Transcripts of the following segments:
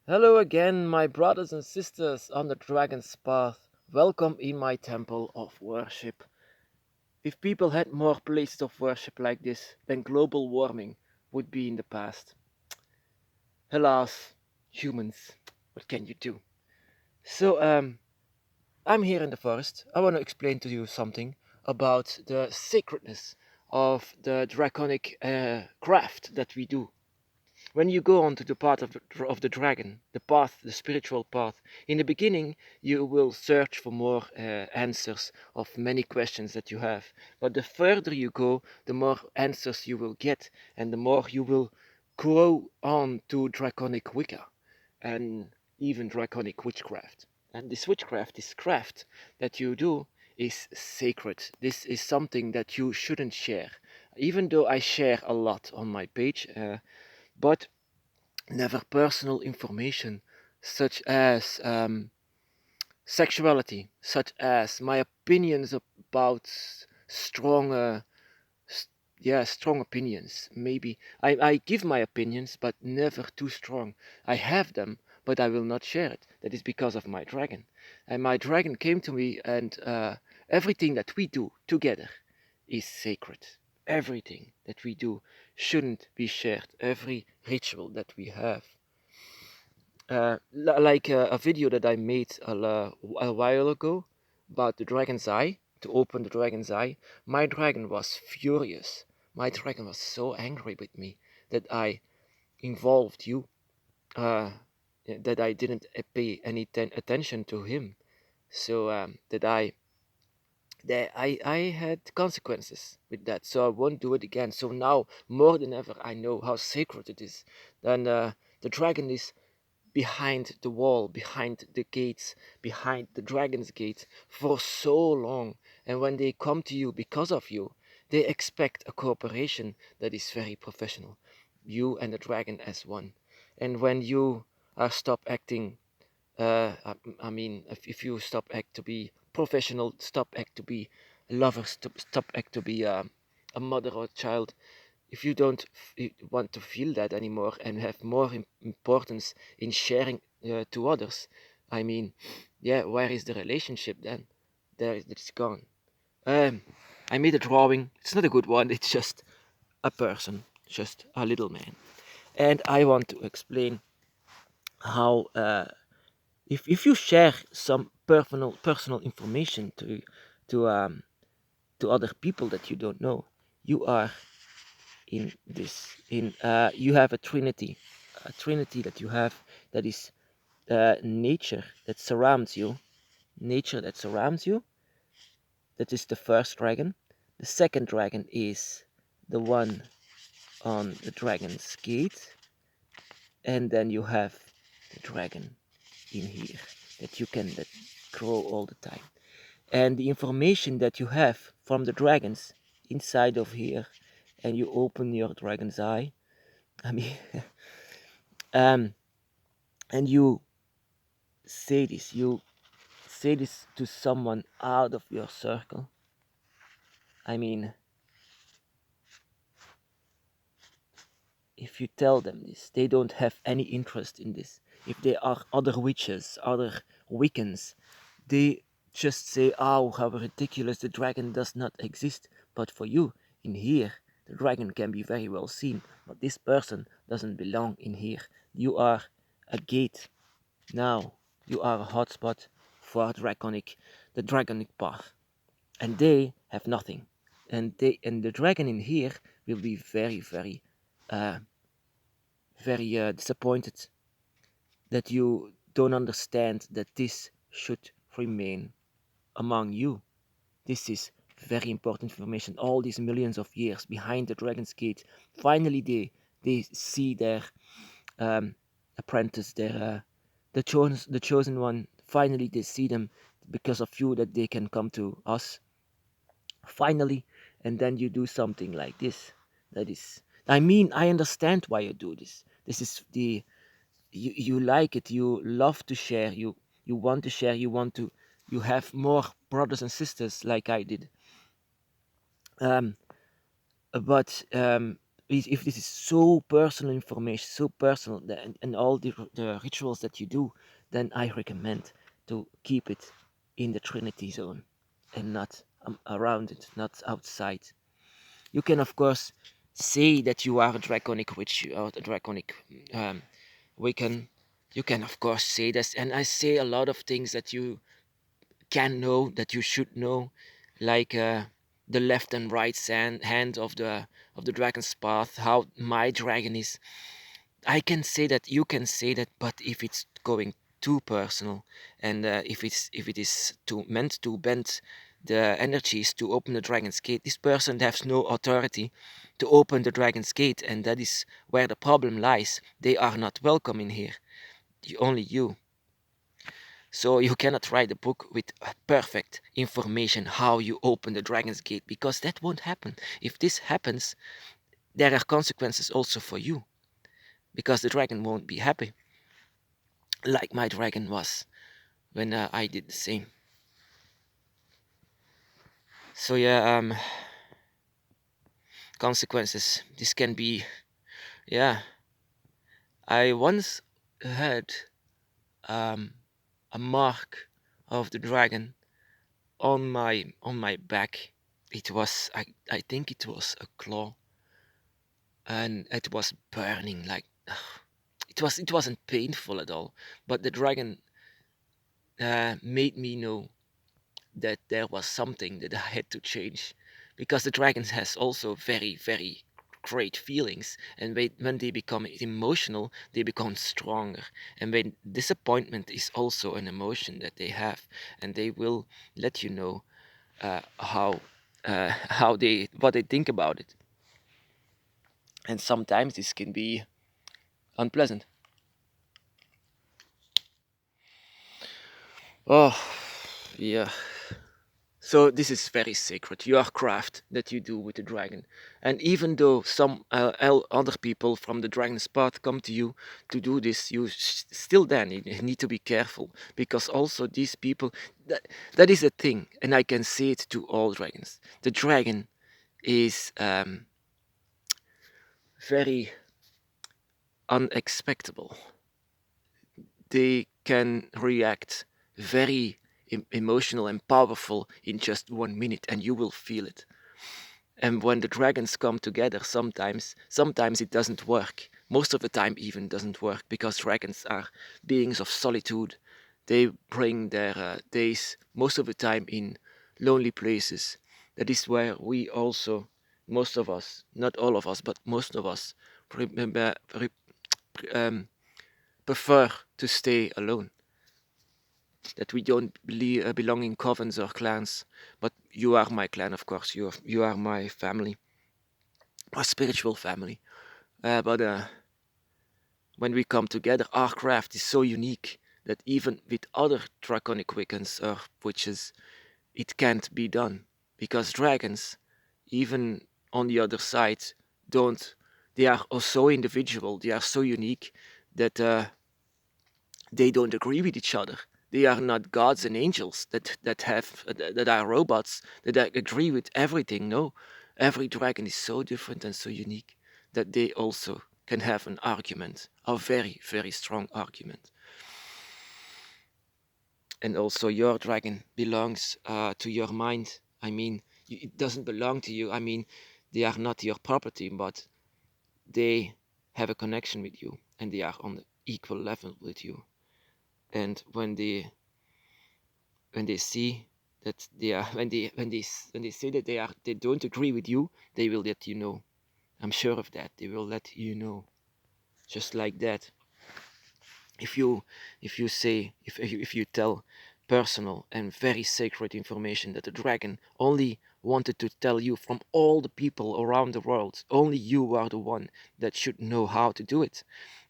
Hello again, my brothers and sisters on the dragon's path. Welcome in my temple of worship. If people had more places of worship like this, then global warming would be in the past. Alas, humans, what can you do? So, I'm here in the forest. I want to explain to you something about the sacredness of the draconic craft that we do. When you go onto the path of the dragon, the path, the spiritual path, in the beginning you will search for more answers of many questions that you have. But the further you go, the more answers you will get, and the more you will grow on to draconic wicca and even draconic witchcraft. And this witchcraft, this craft that you do, is sacred. This is something that you shouldn't share. Even though I share a lot on my page, but never personal information such as sexuality, such as my opinions about strong, s- strong opinions. Maybe I give my opinions, but never too strong. I have them, but I will not share it. That is because of my dragon. And my dragon came to me, and everything that we do together is sacred. Everything that we do shouldn't be shared. Every ritual that we have. Like a video that I made a while ago about the dragon's eye, to open the dragon's eye. My dragon was furious. My dragon was so angry with me that I involved you, uh, that I didn't pay any attention to him. So I had consequences with that, so I won't do it again. So now, more than ever, I know how sacred it is. Then the dragon is behind the wall, behind the gates, behind the dragon's gate for so long. And when they come to you because of you, they expect a cooperation that is very professional. You and the dragon as one. And when you stop acting, I mean, if you stop act to be professional, stop act to be lovers, stop act to be a mother or a child, if you don't want to feel that anymore and have more importance in sharing to others, I mean, yeah, where is the relationship then? It's gone. Um, I made a drawing. It's not a good one. It's just a person, just a little man, and I want to explain how if you share some personal information to um to other people that you don't know, you are in this in you have a trinity that you have, that is nature that surrounds you, nature that surrounds you. That is the first dragon. The second dragon is the one on the dragon's gate, and then you have the dragon in here that grow all the time. And the information that you have from the dragons inside of here, and you open your dragon's eye, I mean, um and you say this to someone out of your circle. I mean, if you tell them this, they don't have any interest in this. If they are other witches, other Wiccans, they just say, oh, how ridiculous, the dragon does not exist. But for you, in here, the dragon can be very well seen, but this person doesn't belong in here. You are a gate. Now, you are a hotspot for the draconic path. And they have nothing. And the dragon in here will be uh, very disappointed that you don't understand that this should remain among you. This is very important information. All these millions of years behind the dragon's gate, finally they see their um, apprentice, the chosen one. Finally, they see them because of you, that they can come to us. Finally, and then you do something like this. That is, I mean, I understand why you do this. This is you like it. You love to share. You want to share. You have more brothers and sisters like I did. Um, but if this is so personal information, so personal, and all the rituals that you do, then I recommend to keep it in the Trinity zone and not around it, not outside. You can, of course, say that you are a draconic witch or a draconic um, Wiccan. You can, of course, say this, and I say a lot of things that you can know, that you should know, like the left and right hand of the dragon's path, how my dragon is. I can say that, you can say that, but if it's going too personal, and if it is too meant to bend the energies to open the dragon's gate, this person has no authority to open the dragon's gate, and that is where the problem lies. They are not welcome in here. Only you. So you cannot write a book with perfect information how you open the dragon's gate, because that won't happen. If this happens, there are consequences also for you, because the dragon won't be happy, like my dragon was when I did the same. So yeah, consequences. This can be, yeah. I once had um, a mark of the dragon on my back. It was, I think it was a claw, and it was burning like it wasn't painful at all, but the dragon made me know that there was something that I had to change, because the dragon has also very great feelings, and when they become emotional, they become stronger. And when disappointment is also an emotion that they have, and they will let you know how they what they think about it, and sometimes this can be unpleasant. Oh, yeah. So this is very sacred, your craft that you do with the dragon. And even though some other people from the dragon's path come to you to do this, you still then you need to be careful, because also these people, that is a thing, and I can say it to all dragons. The dragon is very unexpectable. They can react very emotional and powerful in just 1 minute, and you will feel it. And when the dragons come together, sometimes it doesn't work. Most of the time even doesn't work, because dragons are beings of solitude. They bring their days most of the time in lonely places. That is where we also, most of us, not all of us, but most of us, remember, um, prefer to stay alone. That we don't belong in covens or clans. But you are my clan, of course. You are my family, my spiritual family. But when we come together, our craft is so unique that even with other draconic Wiccans or witches, it can't be done. Because dragons, even on the other side, don't. They are so individual. They are so unique that they don't agree with each other. They are not gods and angels that are robots that agree with everything. No, every dragon is so different and so unique that they also can have an argument, a very strong argument. And also, your dragon belongs to your mind. I mean, it doesn't belong to you. I mean, they are not your property, but they have a connection with you, and they are on the equal level with you. And when they see that they are when they say that they don't agree with you, they will let you know. I'm sure of that. They will let you know, just like that. If you say, if you tell personal and very sacred information that the dragon only wanted to tell you from all the people around the world, only you are the one that should know how to do it,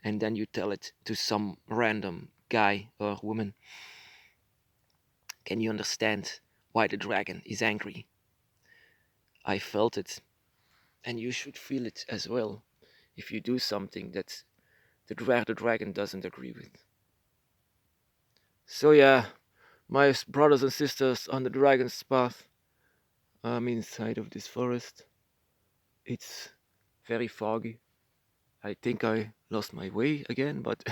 and then you tell it to some random guy or woman, can you understand why the dragon is angry? I felt it, and you should feel it as well if you do something that the dragon doesn't agree with. So yeah, my brothers and sisters on the dragon's path, I'm inside of this forest. It's very foggy. I think I lost my way again, but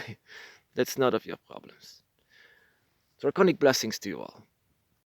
that's none of your problems. Draconic blessings to you all.